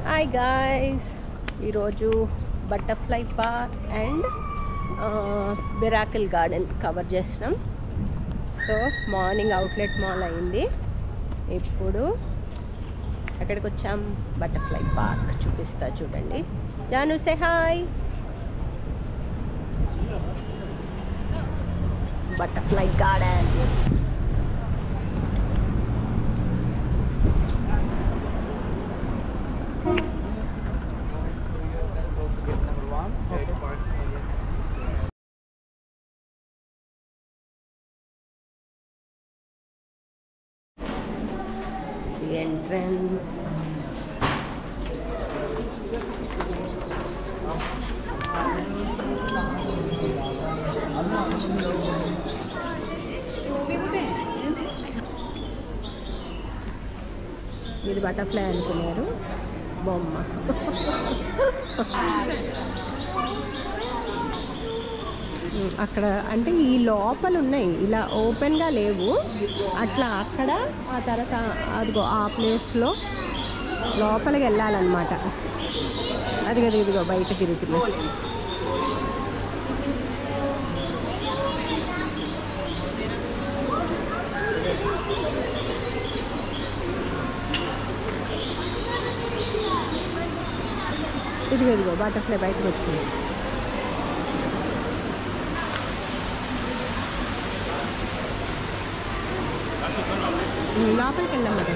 Hi guys, ఈరోజు butterfly park and miracle garden cover చేస్తున్నాం. So morning outlet mall అయింది. ఇప్పుడు ఎక్కడికి వచ్చాం? బటర్ఫ్లై పార్క్ చూపిస్తా చూడండి. Jaanu say hi. Butterfly garden. The entrance. ఇది బటర్ఫ్లై అనుకున్నారు, బొమ్మ. అక్కడ అంటే ఈ లోపల ఉన్నాయి, ఇలా ఓపెన్గా లేవు. అట్లా అక్కడ ఆ తర్వాత అదిగో ఆ ప్లేస్లో లోపలికి వెళ్ళాలన్నమాట. అది కదా ఇదిగో బయట తిరుగుతుంది. ఇదిగో ఇదిగో బటర్ఫ్లై బయటకు వచ్చింది. లోపలికి వెళ్దాం మరి.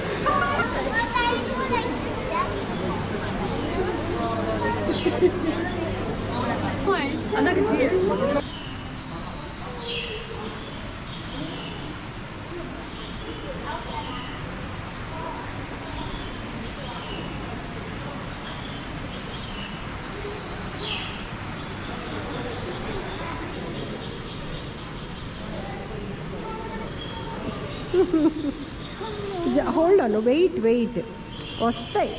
హోల్డ్ ఆన్, వెయిట్ వెయిట్, వస్తాయి.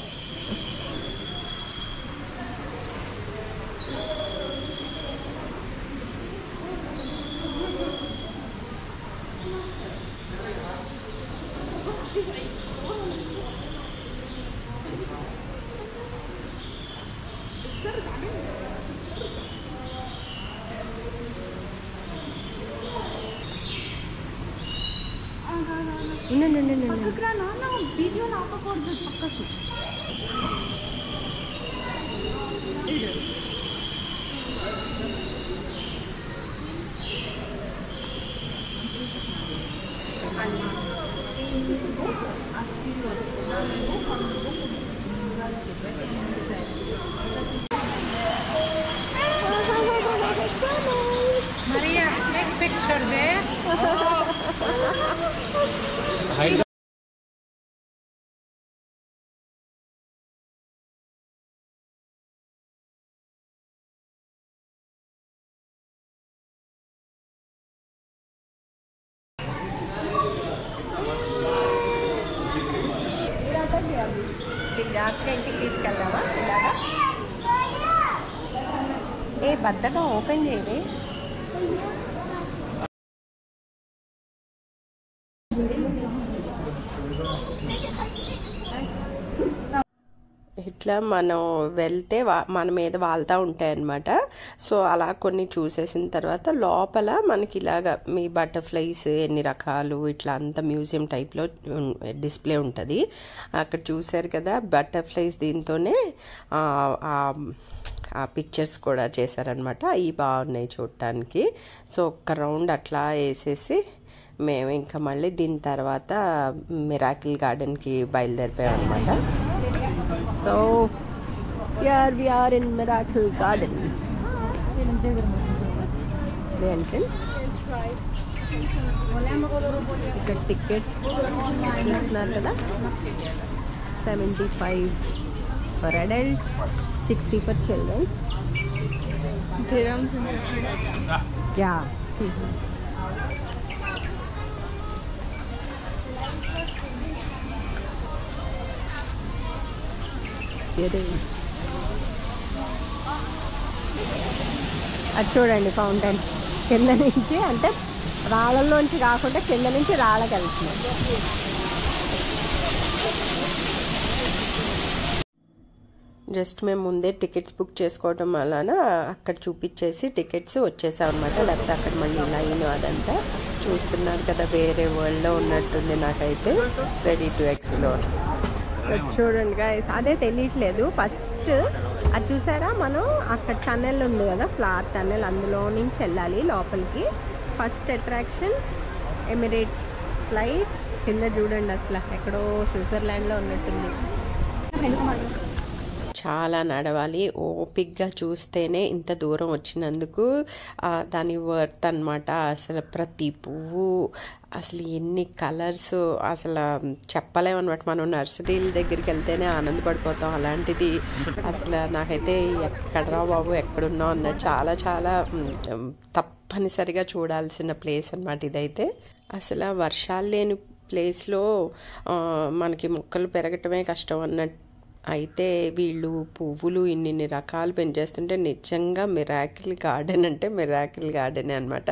వీడియో ఆపకూడదు పక్కకు. Maria, take picture there. జాగ్రత్తగా ఇంటికి తీసుకెళ్దామా? ఇలాగా ఏ బద్దగా ఓపెన్ చేయలే. ఇట్లా మనం వెళ్తే మన మీద వాళ్తూ ఉంటాయి అన్నమాట. సో అలా కొన్ని చూసేసిన తర్వాత లోపల మనకి ఇలాగా మీ బటర్ఫ్లైస్ ఎన్ని రకాలు ఇట్లా అంతా మ్యూజియం టైప్లో డిస్ప్లే ఉంటుంది. అక్కడ చూసారు కదా బటర్ఫ్లైస్, దీంతోనే ఆ పిక్చర్స్ కూడా చేశారనమాట. అవి బాగున్నాయి చూడటానికి. సో ఒక్క రౌండ్ అట్లా వేసేసి మేము ఇంకా మళ్ళీ దీని తర్వాత మిరాకిల్ గార్డెన్కి బయలుదేరిపోయాం అనమాట. So here we are in Miracle Garden. The entrance. ఇక్కడ టికెట్ చూస్తున్నారు కదా, 75 for adults, 60 for children. Yeah. అది చూడండి ఫౌంటైన్ కింద నుంచి, అంటే రాళ్ళల్లోంచి కాకుండా కింద నుంచి రాళ్ళకి వెళ్తున్నాయి. జస్ట్ మేము ముందే టికెట్స్ బుక్ చేసుకోవడం వలన అక్కడ చూపించేసి టికెట్స్ వచ్చేసాం అనమాట. లేకపోతే అక్కడ మళ్ళీ లైన్ అదంతా చూస్తున్నారు కదా, వేరే వరల్డ్లో ఉన్నట్టుంది నాకైతే. Ready to explore. చూడండి గైస్, అదే తెలియట్లేదు. ఫస్ట్ అది చూసారా, మనం అక్కడ టన్నెల్ ఉంది కదా, ఫ్లవర్ టన్నెల్, అందులో నుంచి వెళ్ళాలి లోపలికి. First attraction Emirates flight. కింద చూడండి, అసలు ఎక్కడో స్విట్జర్లాండ్లో ఉన్నట్టుంది. చాలా నడవాలి, ఓపిక్గా చూస్తేనే ఇంత దూరం వచ్చినందుకు దాని వర్త్ అనమాట. అసలు ప్రతి పువ్వు, అసలు ఎన్ని కలర్స్, అసలు చెప్పలేమన్నమాట. మనం నర్సరీల దగ్గరికి వెళ్తేనే ఆనందపడిపోతాం. అలాంటిది అసలు నాకైతే ఎక్కడరా బాబు ఎక్కడున్నావు అన్నట్టు చాలా చాలా తప్పనిసరిగా చూడాల్సిన ప్లేస్ అనమాట ఇదైతే. అసలు వర్షాలు లేని ప్లేస్లో మనకి మొక్కలు పెరగటమే కష్టం అన్నట్టు. అయితే వీళ్ళు పువ్వులు ఇన్ని రకాలు పెంచేస్తుంటే నిజంగా మిరాకిల్ గార్డెన్ అంటే మిరాకిల్ గార్డెనే అనమాట.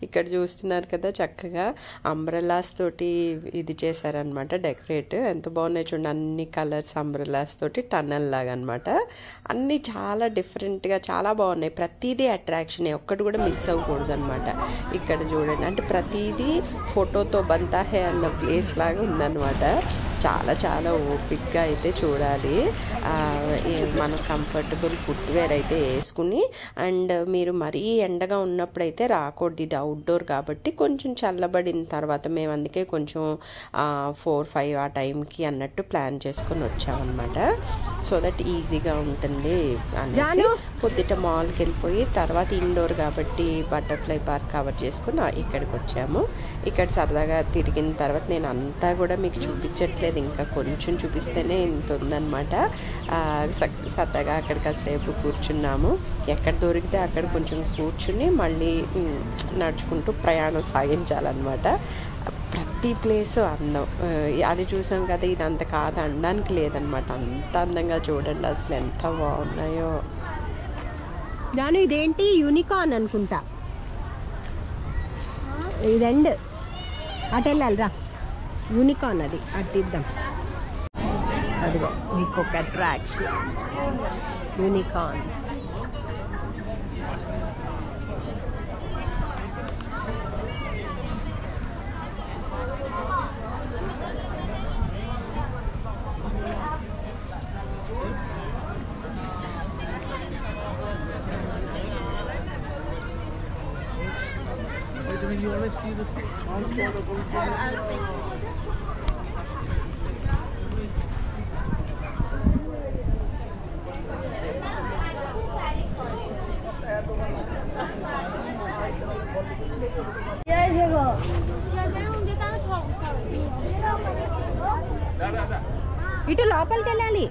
ఇక్కడ చూస్తున్నారు కదా, చక్కగా అంబ్రెలాస్ తోటి ఇది చేశారనమాట డెకరేట్. ఎంత బాగున్నాయి చూడండి, అన్ని కలర్స్ అంబ్రెలాస్ తోటి టన్నల్ లాగా అనమాట. అన్నీ చాలా డిఫరెంట్గా చాలా బాగున్నాయి. ప్రతిదీ అట్రాక్షన్, ఒక్కటి కూడా మిస్ అవ్వకూడదు అనమాట. ఇక్కడ చూడండి, అంటే ప్రతిదీ ఫోటోతో బంతా హే అన్న ప్లేస్ లాగా ఉందన్నమాట. చాలా చాలా ఓపిక్గా అయితే చూడాలి. మన కంఫర్టబుల్ ఫుట్వేర్ అయితే వేసుకుని, అండ్ మీరు మరీ ఎండగా ఉన్నప్పుడైతే రాకూడదు, ఇది అవుట్డోర్ కాబట్టి. కొంచెం చల్లబడిన తర్వాత మేము అందుకే కొంచెం 4-5 ఆ టైంకి అన్నట్టు ప్లాన్ చేసుకొని వచ్చామన్నమాట. సో దట్ ఈజీగా ఉంటుంది అనేసి పొద్దుట మాల్కి వెళ్ళిపోయి తర్వాత ఇండోర్ కాబట్టి బటర్ఫ్లై పార్క్ కవర్ చేసుకుని ఇక్కడికి వచ్చాము. ఇక్కడ సరదాగా తిరిగిన తర్వాత నేను అంతా కూడా మీకు చూపించట్లేదు, ఇంకా కొంచెం చూపిస్తేనే ఇంత ఉందన్నమాట. సరదాగా అక్కడ కాసేపు కూర్చున్నాము. ఎక్కడ దొరికితే అక్కడ కొంచెం కూర్చుని మళ్ళీ నడుచుకుంటూ ప్రయాణం సాగించాలన్నమాట. ప్రతి ప్లేసు అందం. అది చూసాం కదా, ఇది అంత కాదు అనడానికి లేదనమాట. అంత అందంగా చూడండి, అసలు ఎంత బాగున్నాయో. జాను ఇదేంటి, యూనికార్న్ అనుకుంటా. ఇదండ్ అటు వెళ్ళాలి రా, యూనికార్న్ అది అట్టిద్దాం. అదిగో మీకు ఒక attraction, unicorns. You only see this ఇటు లోపలికి వెళ్ళాలి.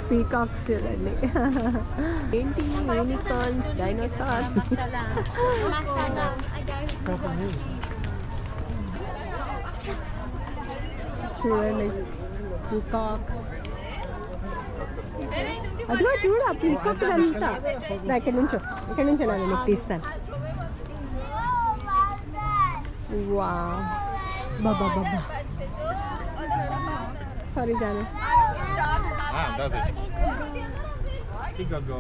పీకాక్స్ చూడండి, ఏంటి యూనికార్న్స్, డైనోసార్. చూడండి పీకాక్, అదిగో చూడు ఆ పీకాక్ అంతా. ఇక్కడ నుంచో నేను మీకు తీస్తాను. వా బాబా బాబా, సారీ జాను. does it? Go.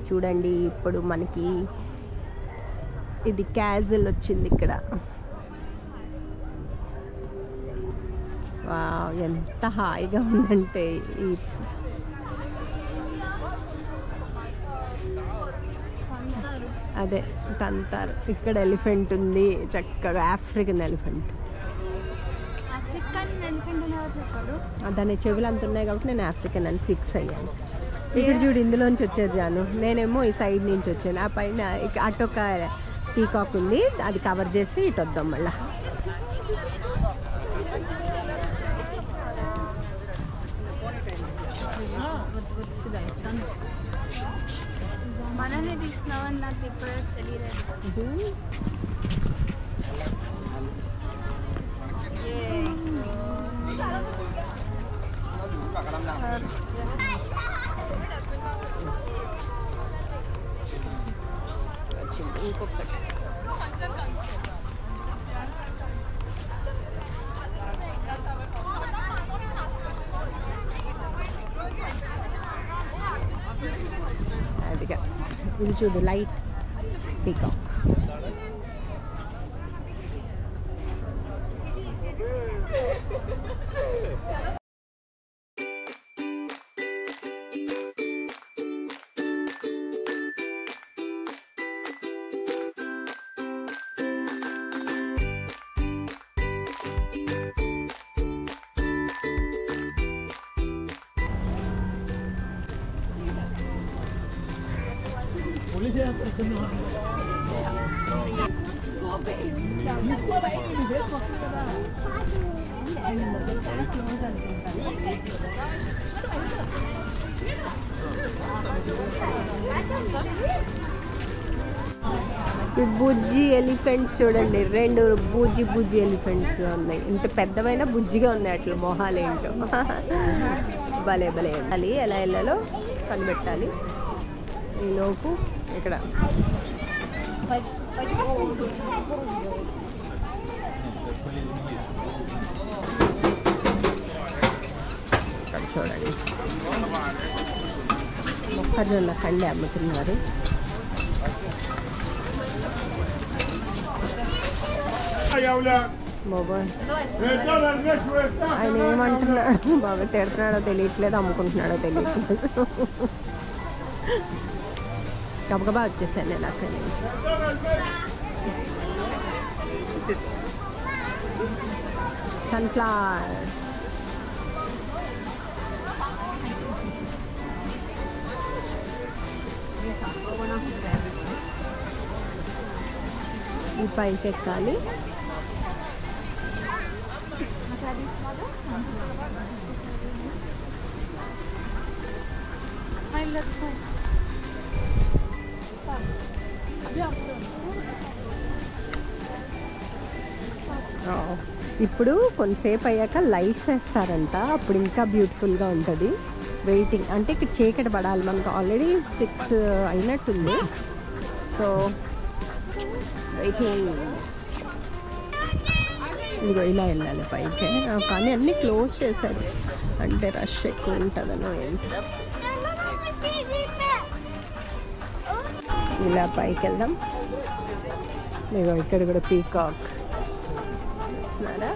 చూడండి ఇప్పుడు మనకి ఇది క్యాజిల్ వచ్చింది ఇక్కడ. వావ్, ఎంత హాయిగా ఉందంటే. ఈ అదే తంతారు. ఇక్కడ ఎలిఫెంట్ ఉంది, చక్కగా ఆఫ్రికన్ ఎలిఫెంట్. దాని చెవులు అంత ఉన్నాయి కాబట్టి నేను ఆఫ్రికన్ అని ఫిక్స్ అయ్యాను. ఇక్కడ చూడు, ఇందులోంచి వచ్చారు జాను, నేనేమో ఈ సైడ్ నుంచి వచ్చాను. ఆ పైన అటు ఒక పీకాక్ ఉంది, అది కవర్ చేసి ఇటు వద్దాం మళ్ళా. వచ్చింది ఇంకొకటి. అదిగా ఇది చూడు, లైట్ పీకాక్. బుజ్జి ఎలిఫెంట్స్ చూడండి, 2 బుజ్జి ఎలిఫెంట్స్ ఉన్నాయి. ఇంత పెద్దవైనా బుజ్జిగా ఉన్నాయి అట్లా మొహాలు ఏంటో. భలే వెళ్ళాలి, ఎలా వెళ్ళాలో కనిపెట్టాలి. ఈలోపు ఇక్కడ చూడండి మొక్కజొన్న కండి అమ్ముతున్నారు. బాబా ఆయన ఏమంటున్నాడు, బాబా తిడుతున్నాడో తెలియట్లేదు, అమ్ముకుంటున్నాడో తెలియట్లేదు. గబగబా వచ్చేసాను నేను అక్కడి నుంచి. సన్ఫ్లవర్ ఈ పైకి ఎక్కాలి. ఇప్పుడు కొంతసేపు అయ్యాక లైట్స్ వేస్తారంట, అప్పుడు ఇంకా బ్యూటిఫుల్గా ఉంటుంది. వెయిటింగ్ అంటే ఇక్కడ చీకటి పడాలి, మనకు ఆల్రెడీ 6 అయినట్టుంది. So waiting. ఇదిగో ఇలా వెళ్ళాలి పైకి, కానీ అన్నీ క్లోజ్ చేశారు, అంటే రష్ ఎక్కువ ఉంటుందనో ఏంటి. ఇలా పైకి వెళ్దాం. ఇదిగో ఇక్కడ కూడా పీకాక్ చూస్తున్నారా.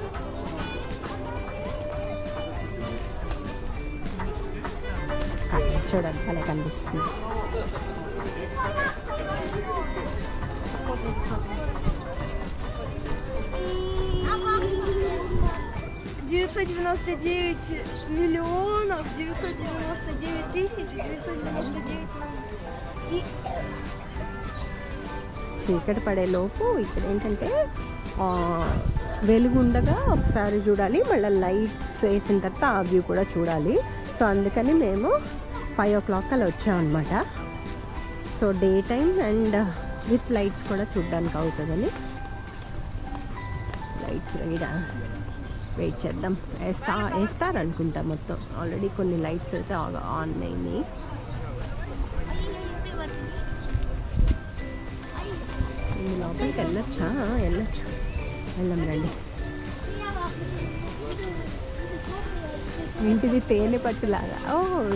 చూడండి అలా కనిపిస్తుంది. చీకటి పడే లోపు ఇక్కడ ఏంటంటే వెలుగు ఉండగా ఒకసారి చూడాలి, మళ్ళీ లైట్స్ వేసిన తర్వాత ఆ వ్యూ కూడా చూడాలి. సో అందుకని మేము 5 o'clock అలా వచ్చామన్నమాట. So day time and with lights కూడా చూడడానికి అవుతుందని లైట్స్ వెయిట్ చేద్దాం. వేస్తారనుకుంటా మొత్తం. ఆల్రెడీ కొన్ని లైట్స్ అయితే ఆన్ అయినాయి. లోపలికి వెళ్ళొచ్చా? వెళ్ళొచ్చు, వెళ్దాం రండి. ఇంటిది తేనె పట్టులాగా.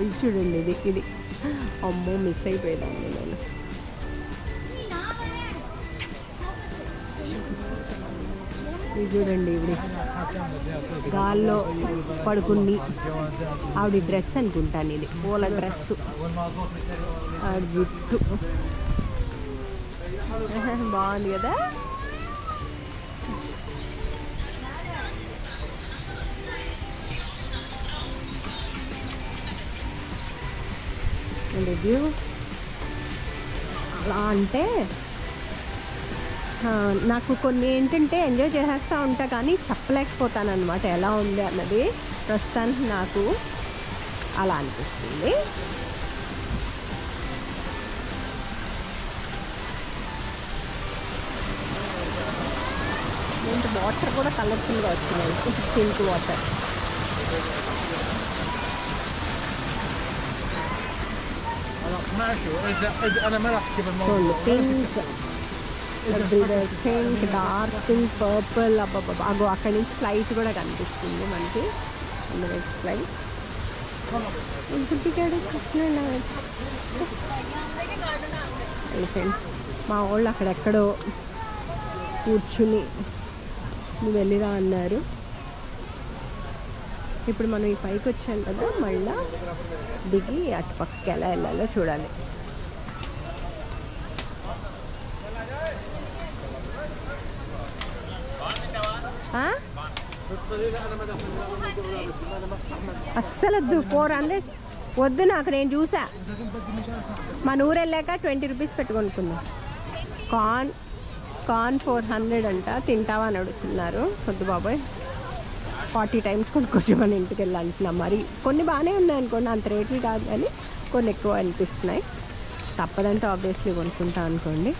ఇది చూడండి, ఇది అమ్మో మిస్ అయిపోయేదాన్ని నేను. ఇది చూడండి, ఇవి గాల్లో పడుకుంది. ఆవిడ డ్రెస్ అనుకుంటాను, ఇది పూల డ్రెస్. ఆవిడ జుట్టు బాగుంది కదా. వ్యూ అలా అంటే నాకు కొన్ని ఏంటంటే ఎంజాయ్ చేసేస్తూ ఉంటా, కానీ చెప్పలేకపోతాను అనమాట ఎలా ఉంది అన్నది. ప్రస్తుతానికి నాకు అలా అనిపిస్తుంది. వాటర్ కూడా కలర్ఫుల్గా వచ్చినాయి, pink water. Pink pink, dark pink, purple. అబ్బాబ్బా అగో అక్కడి నుంచి ఫ్లైట్ కూడా కనిపిస్తుంది మనకి. ఫ్లైట్ మా వాళ్ళు అక్కడెక్కడో కూర్చుని నువ్వు వెళ్ళిరా అన్నారు. ఇప్పుడు మనం ఈ పైకి వచ్చాం కదా, మళ్ళీ దిగి అటు పక్కకి ఎలా వెళ్ళాలో చూడాలి. అస్సలు వద్దు, 400 వద్దు నాకు. నేను చూసా, మన ఊరు వెళ్ళాక 20 రూపీస్ పెట్టుకొనుకుందాం. కార్న్ 400 అంట. తింటావా అని అడుగుతున్నారు. వద్దు బాబాయ్, 40 టైమ్స్ కొనుక్కొచ్చి మన ఇంటికి వెళ్ళాలంటున్నాం. మరి కొన్ని బాగానే ఉన్నాయి అనుకోండి, అంత రేట్లు కాదు, కానీ కొన్ని ఎక్కువ అనిపిస్తున్నాయి. తప్పదంటే ఆబ్వియస్లీ కొనుక్కుంటా అనుకోండి.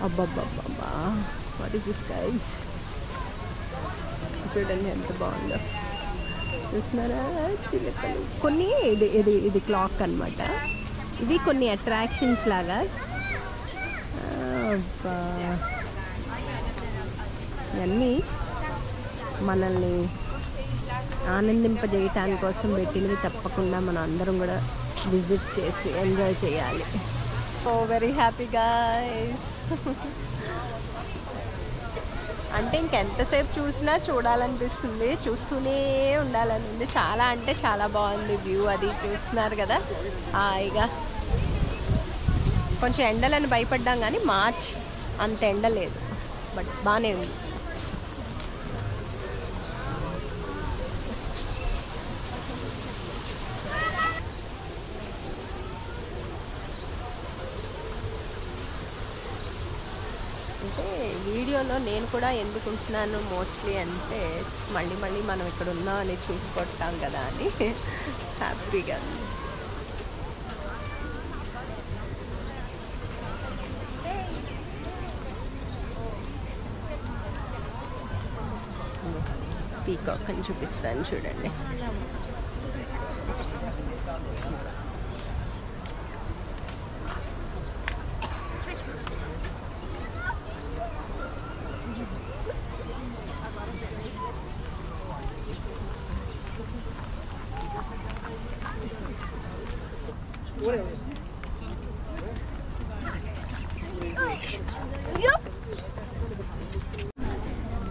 అబ్బబ్బబ్బబ్బా, వాట్ ఇస్ దిస్ గైస్? చూడండి ఎంత బాగుందో, చూస్తున్నారా? చిలకలు కొన్ని. ఇది క్లాక్ అనమాట. ఇవి కొన్ని అట్రాక్షన్స్ లాగా. ఇవన్నీ మనల్ని ఆనందింపజేయటాని కోసం పెట్టినవి. తప్పకుండా మనం అందరం కూడా విజిట్ చేసి ఎంజాయ్ చేయాలి. So very happy guys. అంటే ఇంకెంతసేపు చూసినా చూడాలనిపిస్తుంది, చూస్తూనే ఉండాలని ఉంది. చాలా అంటే చాలా బాగుంది వ్యూ. అది చూస్తున్నారు కదా, హాయిగా. కొంచెం ఎండలని భయపడ్డాం కానీ మార్చ్ అంత ఎండ లేదు, బట్ బాగానే ఉంది. అంటే వీడియోలో నేను కూడా ఎందుకుంటున్నాను మోస్ట్లీ అంటే, మళ్ళీ మనం ఇక్కడ ఉన్నాం అని చూసుకుంటాం కదా అని హ్యాపీగా. పీకాక్ అని చూపిస్తాను చూడండి.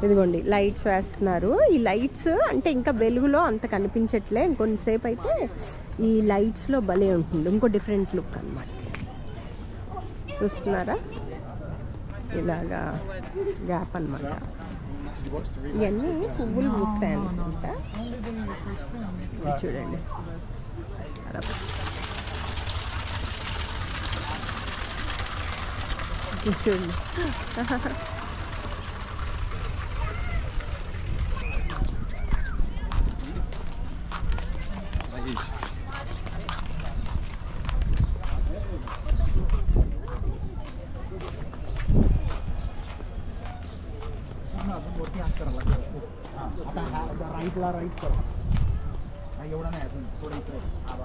ఇదిగోండి లైట్స్ వేస్తున్నారు. ఈ లైట్స్ అంటే ఇంకా వెలుగులో అంత కనిపించట్లే, ఇంకొంతసేపు అయితే ఈ లైట్స్లో భలే ఉంటుంది. ఇంకో డిఫరెంట్ లుక్ అన్నమాట. చూస్తున్నారా, ఇలాగా గ్యాప్ అన్నమాట. ఇవన్నీ పువ్వులు పూస్తాయి అనుకుంటా. చూడండి చూడండి.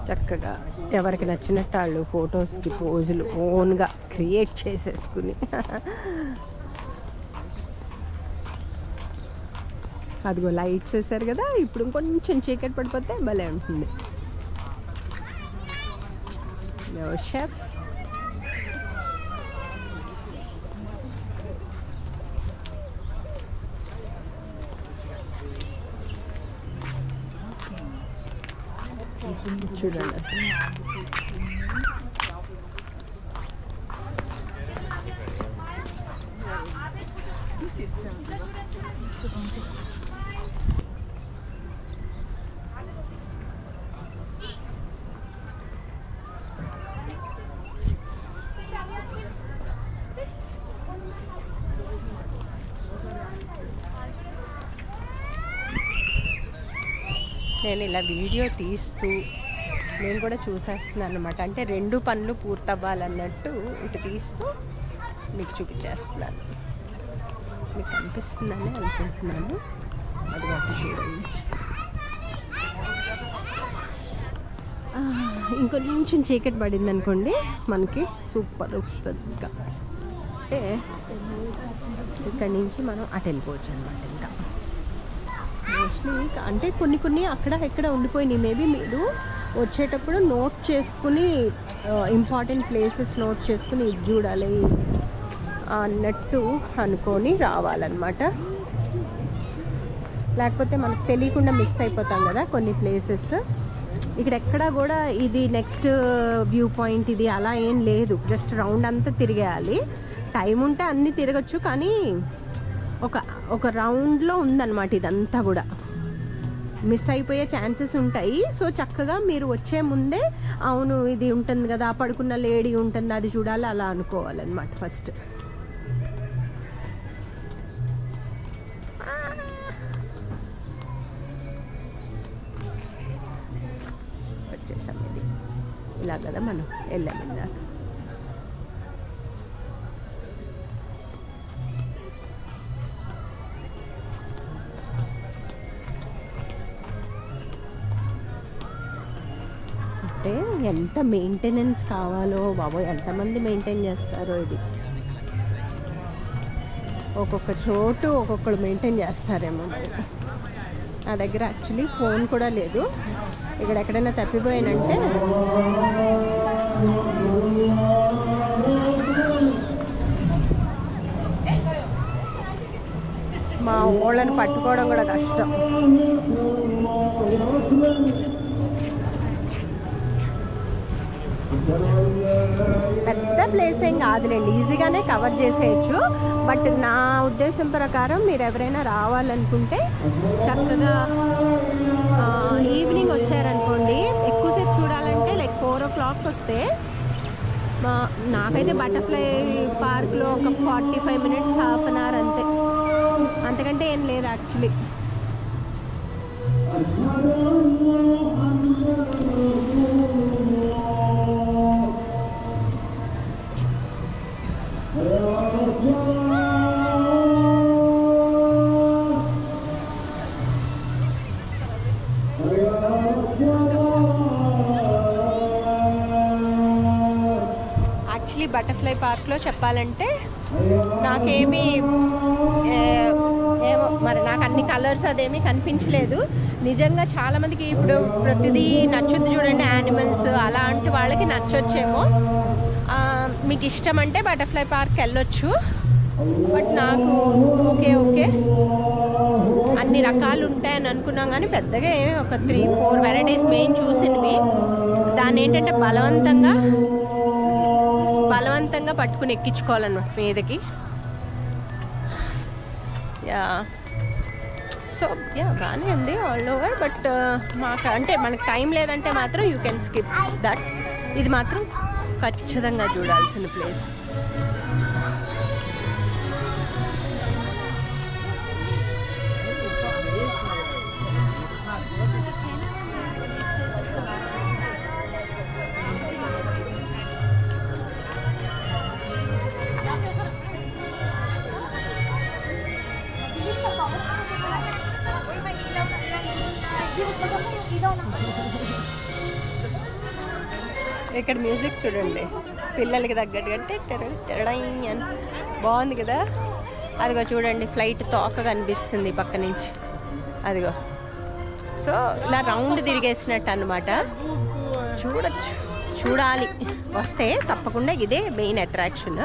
చక్కగా ఎవరికి నచ్చినట్టు వాళ్ళు ఫొటోస్కి పోజులు ఓన్గా క్రియేట్ చేసేసుకుని. అదిగో లైట్స్ వేసారు కదా, ఇప్పుడు కొంచెం చీకటి పడిపోతే భలే ఉంటుంది. షెఫ్ చూడండి అసలు. నేను ఇలా వీడియో తీస్తూ నేను కూడా చూసేస్తున్నాను అనమాట. అంటే రెండు పనులు పూర్తవ్వాలన్నట్టు ఇటు తీస్తూ మీకు చూపించేస్తున్నాను. మీకు కనిపిస్తుందని అనుకుంటున్నాను. అది మాకు చూడండి. ఇంకొంచెం చీకటి పడింది అనుకోండి మనకి సూపర్ వస్తుంది. ఇంకా అంటే ఇక్కడి నుంచి మనం అటు వెళ్ళిపోవచ్చు అనమాట. ఇంకా మోస్ట్లీ అంటే కొన్ని అక్కడ ఎక్కడ ఉండిపోయినాయి. మేబీ మీరు వచ్చేటప్పుడు నోట్ చేసుకుని ఇంపార్టెంట్ ప్లేసెస్ నోట్ చేసుకుని ఇది చూడాలి అన్నట్టు అనుకొని రావాలన్నమాట. లేకపోతే మనకు తెలియకుండా మిస్ అయిపోతాం కదా కొన్ని ప్లేసెస్. ఇక్కడ ఎక్కడ కూడా ఇది నెక్స్ట్ వ్యూ పాయింట్ ఇది అలా ఏం లేదు. జస్ట్ రౌండ్ అంతా తిరిగేయాలి. టైం ఉంటే అన్నీ తిరగచ్చు, కానీ ఒక రౌండ్లో ఉందన్నమాట. ఇదంతా కూడా మిస్ అయిపోయే ఛాన్సెస్ ఉంటాయి. సో చక్కగా మీరు వచ్చే ముందే అవును ఇది ఉంటుంది కదా, పడుకున్న లేడీ ఉంటుంది అది చూడాలి అలా అనుకోవాలన్నమాట ఫస్ట్. వచ్చేసాం. ఇది ఇలా కదా మనం వెళ్ళాము ఇందాక. అంటే ఎంత మెయింటెనెన్స్ కావాలో బాబోయ్, ఎంతమంది మెయింటైన్ చేస్తారో. ఇది ఒక్కొక్క చోటు ఒక్కొక్కరు మెయింటైన్ చేస్తారేమో. నా దగ్గర యాక్చువల్లీ ఫోన్ కూడా లేదు. ఇక్కడ ఎక్కడైనా తప్పిపోయానంటే మా ఓళ్ళని పట్టుకోవడం కూడా కష్టం. పెద్ద ప్లేస్ ఏం కాదులేండి, ఈజీగానే కవర్ చేసేయచ్చు. బట్ నా ఉద్దేశం ప్రకారం మీరు ఎవరైనా రావాలనుకుంటే చక్కగా ఈవినింగ్ వచ్చారనుకోండి. ఎక్కువసేపు చూడాలంటే లైక్ 4 o'clock వస్తే, నాకైతే బటర్ఫ్లై పార్క్లో ఒక 45 minutes, హాఫ్ అన్ అవర్ అంతే, అంతకంటే ఏం లేదు యాక్చువల్లీ. యాక్చువల్లీ బటర్ఫ్లై పార్క్లో చెప్పాలంటే నాకేమీ ఏమో మరి నాకు అన్ని కలర్స్ అదేమీ కనిపించలేదు. నిజంగా చాలామందికి ఇప్పుడు ప్రతిదీ నచ్చుద్ది చూడండి, యానిమల్స్ అలాంటి వాళ్ళకి నచ్చొచ్చేమో. మీకు ఇష్టం అంటే బటర్ఫ్లై పార్క్ వెళ్ళొచ్చు. బట్ నాకు ఓకే అన్ని రకాలు ఉంటాయని అనుకున్నాం, కానీ పెద్దగా ఏమి ఒక 3-4 వెరైటీస్ మెయిన్ చూసినవి. దాన్ని ఏంటంటే బలవంతంగా పట్టుకుని ఎక్కించుకోవాలన్నమాట మీదకి. సో బాగానే ఉంది ఆల్ ఓవర్. బట్ మాకు అంటే మనకు టైం లేదంటే మాత్రం యూ కెన్ స్కిప్ దట్. ఇది మాత్రం ఖచ్చితంగా చూడాల్సిన ప్లేస్. ఇక్కడ మ్యూజిక్ చూడండి, పిల్లలకి తగ్గట్టు అంటే తెరడై అని బాగుంది కదా. అదిగో చూడండి ఫ్లైట్ తోక కనిపిస్తుంది పక్క నుంచి, అదిగో. సో ఇలా రౌండ్ తిరిగేసినట్టు అనమాట. చూడాలి, వస్తే తప్పకుండా ఇదే మెయిన్ అట్రాక్షన్.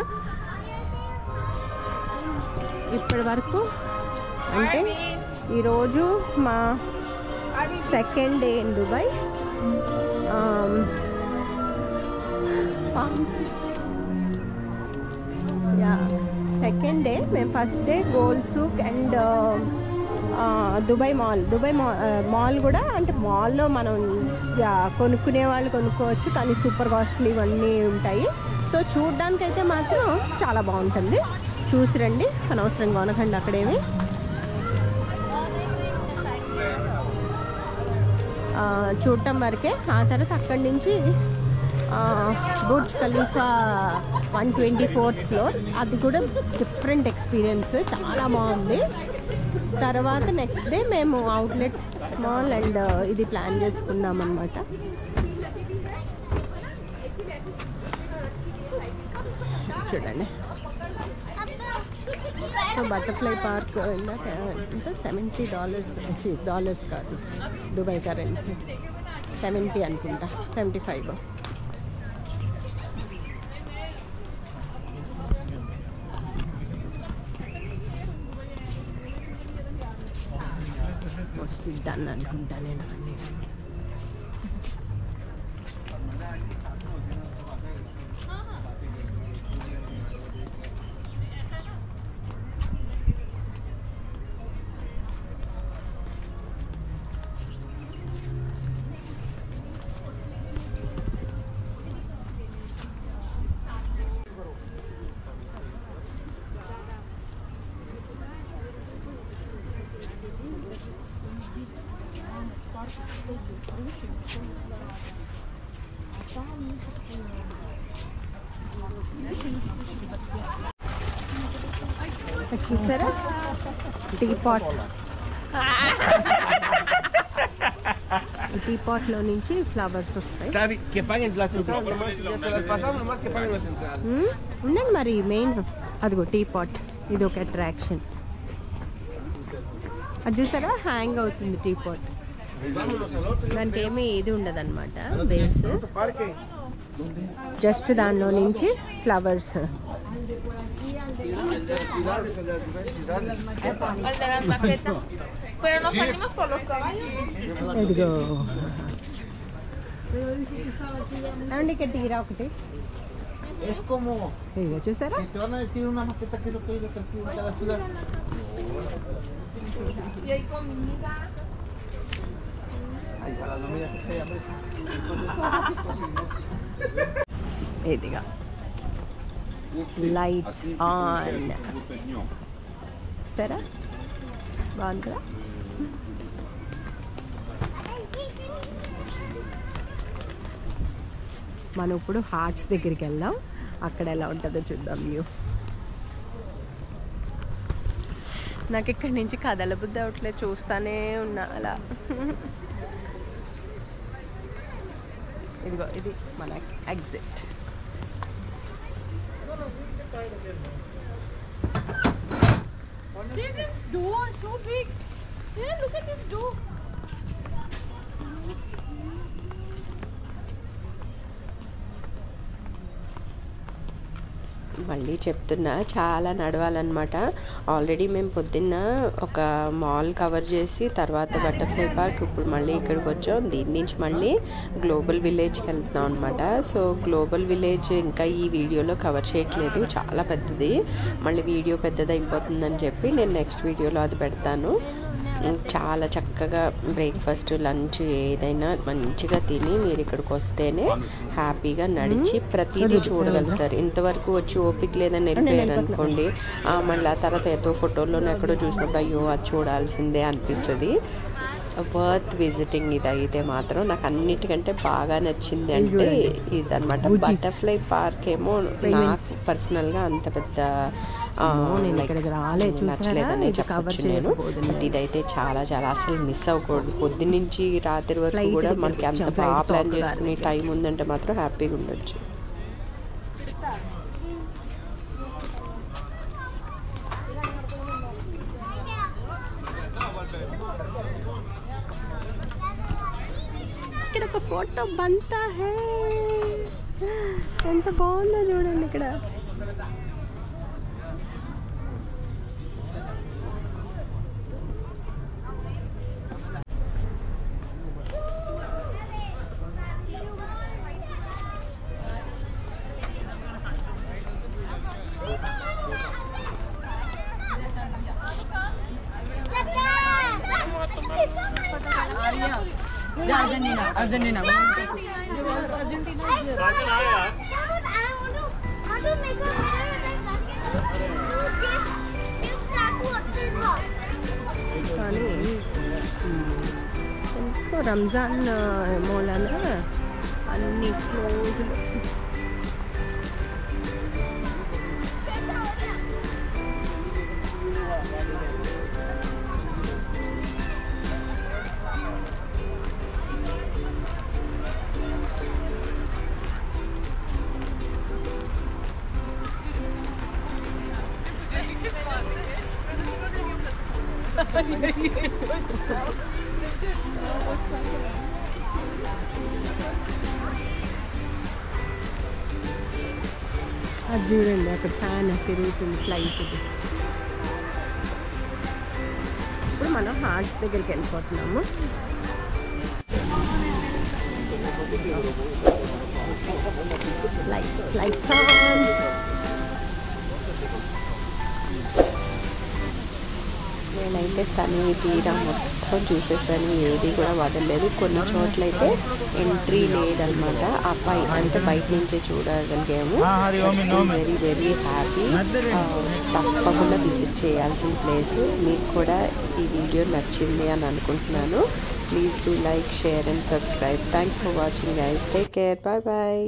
ఇప్పటి వరకు అంటే ఈరోజు మా second day in Dubai. Second day మేము first day gold souk and Dubai mall కూడా, అంటే మాల్లో మనం కొనుక్కునే వాళ్ళు కొనుక్కోవచ్చు, కానీ సూపర్ కాస్ట్లీ ఇవన్నీ ఉంటాయి. సో చూడ్డానికైతే మాత్రం చాలా బాగుంటుంది. చూసి రండి, అనవసరంగా కొనకండి అక్కడేమి. చూడటం వరకే. ఆ తర్వాత అక్కడి నుంచి బుర్జ్ ఖలీఫా 124th ఫ్లోర్. అది కూడా డిఫరెంట్ ఎక్స్పీరియన్స్, చాలా బాగుంది. తర్వాత నెక్స్ట్ డే మేము అవుట్లెట్ మాల్ అండ్ ఇది ప్లాన్ చేసుకున్నాం అన్నమాట. చూడండి, సో బటర్ఫ్లై పార్క్ ఇందాక ఎంత $70 కాదు, దుబాయ్ కరెన్సీ 70 అనుకుంటా, 75. మోస్ట్లీ డన్ అనుకుంటా నేను. చూసారా టీ పాట్, టీ పాట్ లో నుంచి ఫ్లవర్స్ వస్తాయి. ఉండండి మరి, మెయిన్ అదిగో టీ పాట్, ఇది ఒక అట్రాక్షన్. అది చూసారా హ్యాంగ్ అవుతుంది టీ పాట్, దానికి ఏమీ ఇది ఉండదు అనమాట బేస్, జస్ట్ దానిలో నుంచి ఫ్లవర్స్. ఇదిగో అండి, ఇక్కడ తీరా ఒకటి. ఇదిగో చూసారా, ఇదిగా లైట్స్ ఆన్. సరే బాగుంది కదా. మనం ఇప్పుడు హార్ట్స్ దగ్గరికి వెళ్దాం, అక్కడ ఎలా ఉంటుందో చూద్దాం వ్యూ. నాకు ఇక్కడి నుంచి కదలబుద్ధి అవట్లేదు, చూస్తానే ఉన్నా అలా. ఇదిగో ఇది మన exit. This door so big. Yeah, look at this door. మళ్ళీ చెప్తున్నా, చాలా నడవాలన్నమాట. ఆల్రెడీ మేము పొద్దున్న ఒక మాల్ కవర్ చేసి తర్వాత బటర్ఫ్లై పార్క్, ఇప్పుడు మళ్ళీ ఇక్కడికి వచ్చాం. దీని నుంచి మళ్ళీ గ్లోబల్ విలేజ్కి వెళ్తున్నాం అనమాట. సో గ్లోబల్ విలేజ్ ఇంకా ఈ వీడియోలో కవర్ చేయట్లేదు, చాలా పెద్దది, మళ్ళీ వీడియో పెద్దది అయిపోతుందని చెప్పి నేను నెక్స్ట్ వీడియోలో అది పెడతాను. చాలా చక్కగా బ్రేక్ఫాస్ట్, లంచ్ ఏదైనా మంచిగా తిని మీరు ఇక్కడికి వస్తేనే హ్యాపీగా నడిచి ప్రతిదీ చూడగలుగుతారు. ఇంతవరకు వచ్చి ఓపిక లేదని వెళ్ళిపోయారు అనుకోండి, మళ్ళీ ఆ తర్వాత ఏదో ఫోటోలోనే ఎక్కడో చూసినప్పుడు అయ్యో అది చూడాల్సిందే అనిపిస్తుంది. వర్త్ విజిటింగ్ ఇది అయితే మాత్రం. నాకు అన్నిటికంటే బాగా నచ్చింది అంటే ఇదన్నమాట. బటర్ఫ్లై పార్క్ ఏమో నాకు పర్సనల్గా అంత పెద్ద నచ్చలేదని చెప్పచ్చు నేను. బట్ ఇదైతే చాలా చాలా అసలు మిస్ అవ్వకూడదు. పొద్దున్నుంచి రాత్రి వరకు కూడా మనకి అంత బాగా ప్లాన్ చేసుకునే టైం ఉందంటే మాత్రం హ్యాపీగా ఉండొచ్చు. ఇక్కడ ఒక ఫోటో బంతా హే, ఎంత బాగుందో చూడండి ఇక్కడ. Argentina. కానీ రంజాన్ మూలన అన్ని క్లోజ్లు. అది చూడండి అక్కడ ఫ్యాన్ తిరుగుతుంది ఫ్లైట్. ఇప్పుడు మనం హార్ట్స్ దగ్గరికి వెళ్ళిపోతున్నాము. Lights on. నేనైతే తనివి తీరా మొత్తం చూసేసాను, ఏది కూడా వదలలేదు. కొన్ని చోట్ల అయితే ఎంట్రీ లేదనమాట, అబ్బాయి అంటే బయట నుంచే చూడగలిగాము. Very very happy. తప్పకుండా విజిట్ చేయాల్సిన ప్లేస్. మీకు కూడా ఈ వీడియో నచ్చింది అని అనుకుంటున్నాను. Please do like, share and subscribe. Thanks for watching guys. Take care. Bye bye.